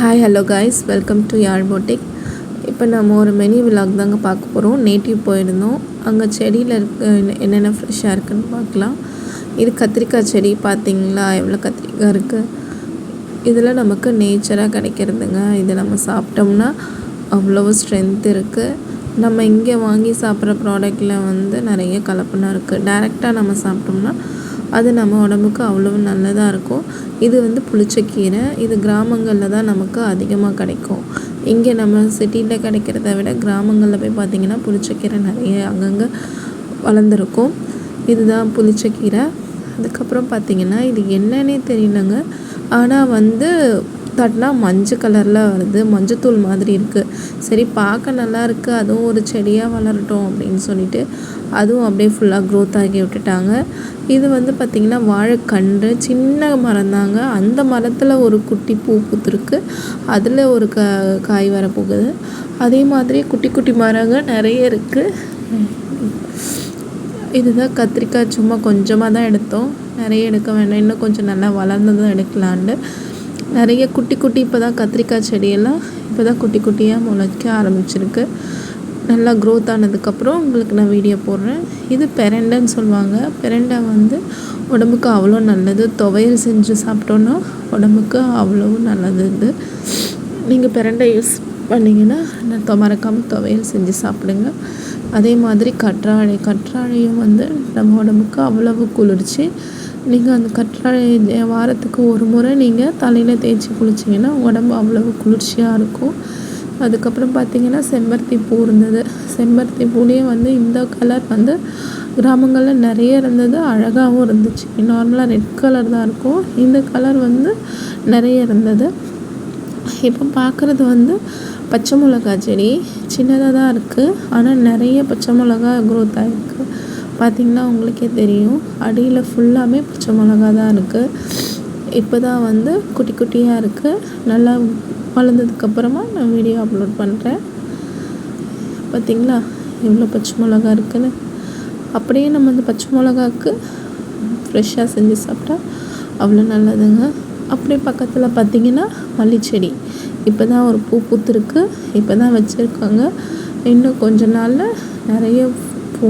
Hi hello guys, welcome to Yaazh போட்டிக். இப்போ நம்ம ஒரு மினி விலாக் தாங்க பார்க்க போகிறோம். நேட்டிவ் போயிருந்தோம். அங்கே செடியில் இருக்க என்னென்ன ஃப்ரெஷ்ஷாக இருக்குதுன்னு பார்க்கலாம். இது கத்திரிக்காய் செடி பார்த்தீங்களா, எவ்வளோ கத்திரிக்காய் இருக்குது. இதில் நமக்கு நேச்சராக கிடைக்கிறதுங்க. இதை நம்ம சாப்பிட்டோம்னா அவ்வளோ ஸ்ட்ரென்த் இருக்குது. நம்ம இங்கே வாங்கி சாப்பிட்ற ப்ராடக்டில் நிறைய கலப்படம் இருக்குது. டைரெக்டாக நம்ம சாப்பிட்டோம்னா அது நம்ம உடம்புக்கு அவ்வளோ நல்லதாக இருக்கும். இது புளிச்சக்கீரை. இது கிராமங்களில் தான் நமக்கு அதிகமாக கிடைக்கும். இங்கே நம்ம சிட்டியில் கிடைக்கிறத விட கிராமங்களில் போய் பார்த்திங்கன்னா புளிச்சக்கீரை நிறைய அங்கங்கே வளர்ந்துருக்கும். இதுதான் புளிச்சக்கீரை. அதுக்கப்புறம் பார்த்திங்கன்னா இது என்னன்னே தெரியலங்க. ஆனால் தட்டினா மஞ்சள் கலரில் வருது, மஞ்சத்தூள் மாதிரி இருக்குது. சரி, பார்க்க நல்லா இருக்குது, அதுவும் ஒரு செடியாக வளரட்டும் அப்படின்னு சொல்லிட்டு அதுவும் அப்படியே ஃபுல்லாக க்ரோத் ஆகி விட்டுட்டாங்க. இது பார்த்திங்கன்னா வாழைக்கன்று, சின்ன மரம் தாங்க. அந்த மரத்தில் ஒரு குட்டி பூ பூத்துருக்கு, அதில் ஒரு காய் வரப்போகுது. அதே மாதிரி குட்டி குட்டி மரங்கள் நிறைய இருக்குது. இதுதான் கத்திரிக்காய். சும்மா கொஞ்சமாக தான் எடுத்தோம், நிறைய எடுக்க வேண்டாம், இன்னும் கொஞ்சம் நல்லா வளர்ந்ததும் எடுக்கலான்னு. நிறைய குட்டி குட்டி இப்போ தான் கத்திரிக்காய் செடியெல்லாம் இப்போ தான் குட்டி குட்டியாக முளைக்க ஆரம்பிச்சிருக்கு. நல்லா க்ரோத் ஆனதுக்கப்புறம் உங்களுக்கு நான் வீடியோ போடுறேன். இது பெரண்டைன்னு சொல்லுவாங்க. பெரண்டை உடம்புக்கு அவ்வளோ நல்லது. துவையல் செஞ்சு சாப்பிட்டோன்னா உடம்புக்கு அவ்வளோ நல்லது. இது நீங்கள் பெரண்டை யூஸ் பண்ணிங்கன்னா மறக்காமல் துவையல் செஞ்சு சாப்பிடுங்க. அதே மாதிரி கற்றாழையும் நம்ம உடம்புக்கு அவ்வளவு குளிர்ச்சி. நீங்கள் அந்த கற்றாழை வாரத்துக்கு ஒரு முறை நீங்கள் தலையில் தேய்ச்சி குளிச்சிங்கன்னா உடம்பு அவ்வளவு குளிர்ச்சியாக இருக்கும். அதுக்கப்புறம் பார்த்திங்கன்னா செம்பருத்தி பூ இருந்தது. செம்பருத்தி பூலேயே இந்த கலர் கிராமங்களில் நிறைய இருந்தது, அழகாகவும் இருந்துச்சு. நார்மலாக ரெட் கலர் தான் இருக்கும், இந்த கலர் நிறைய இருந்தது. இப்போ பார்க்குறது பச்சை மிளகா செடி. சின்னதாக தான் இருக்குது, ஆனால் நிறைய பச்சை மிளகா க்ரோத் ஆகிருக்கு. பார்த்திங்கன்னா உங்களுக்கே தெரியும், அடியில் ஃபுல்லாமே பச்சை மிளகா தான் இருக்குது. இப்போ தான் குட்டி குட்டியாக இருக்குது. நல்லா வளர்ந்ததுக்கப்புறமா நான் வீடியோ அப்லோட் பண்ணுறேன். பார்த்திங்களா எவ்வளோ பச்சை மிளகா இருக்குன்னு. அப்படியே நம்ம பச்சை மிளகாவுக்கு ஃப்ரெஷ்ஷாக செஞ்சு சாப்பிட்டா அவ்வளோ நல்லதுங்க. அப்படியே பக்கத்தில் பார்த்திங்கன்னா மல்லிச்செடி. இப்போ தான் ஒரு பூ பூத்துருக்கு, இப்போ தான் வச்சுருக்காங்க. இன்னும் கொஞ்ச நாளில் நிறைய பூ